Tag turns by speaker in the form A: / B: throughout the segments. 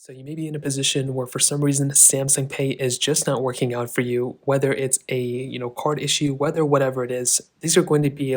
A: So you may be in a position where for some reason Samsung Pay is just not working out for you, whether it's a card issue, whatever it is. These are going to be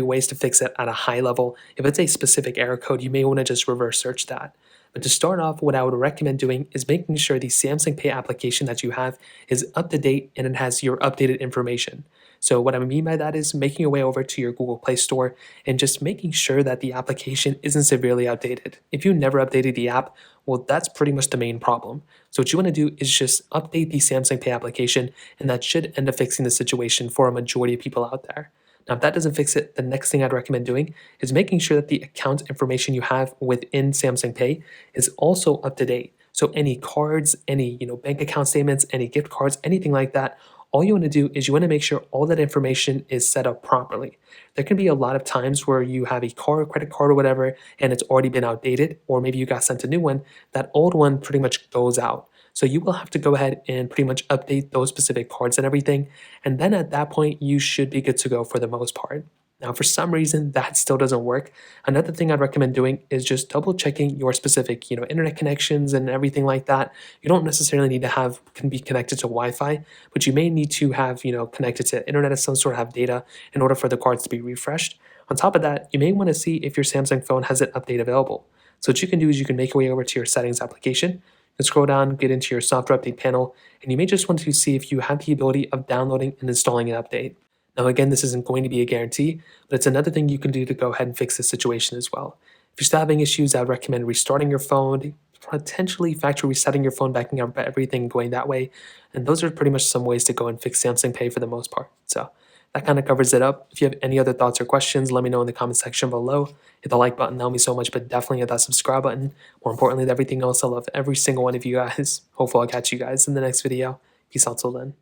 A: ways to fix it at a high level. If it's a specific error code, you may want to just reverse search that. But to start off, what I would recommend doing is making sure the Samsung Pay application that you have is up to date and it has your updated information. So what I mean by that is making your way over to your Google Play Store and just making sure that the application isn't severely outdated. If you never updated the app, well, that's pretty much the main problem. So what you want to do is just update the Samsung Pay application, and that should end up fixing the situation for a majority of people out there. Now, if that doesn't fix it, the next thing I'd recommend doing is making sure that the account information you have within Samsung Pay is also up to date. So any cards, any bank account statements, any gift cards, anything like that, all you want to do is you want to make sure all that information is set up properly. There can be a lot of times where you have a card, credit card, or whatever, and it's already been outdated, or maybe you got sent a new one. That old one pretty much goes out. So you will have to go ahead and pretty much update those specific cards and everything. And then at that point, you should be good to go for the most part. Now, for some reason, that still doesn't work. Another thing I'd recommend doing is just double checking your specific, internet connections and everything like that. You don't necessarily need to can be connected to Wi-Fi, but you may need to have, connected to internet of some sort, have data in order for the cards to be refreshed. On top of that, you may want to see if your Samsung phone has an update available. So what you can do is you can make your way over to your settings application and scroll down, get into your software update panel, and you may just want to see if you have the ability of downloading and installing an update. Now, again, this isn't going to be a guarantee, but it's another thing you can do to go ahead and fix this situation as well. If you're still having issues, I would recommend restarting your phone, potentially factory resetting your phone, backing up everything, going that way. And those are pretty much some ways to go and fix Samsung Pay for the most part. So that kind of covers it up. If you have any other thoughts or questions, let me know in the comment section below. Hit the like button, that would mean so much, but definitely hit that subscribe button. More importantly than everything else, I love every single one of you guys. Hopefully I'll catch you guys in the next video. Peace out till then.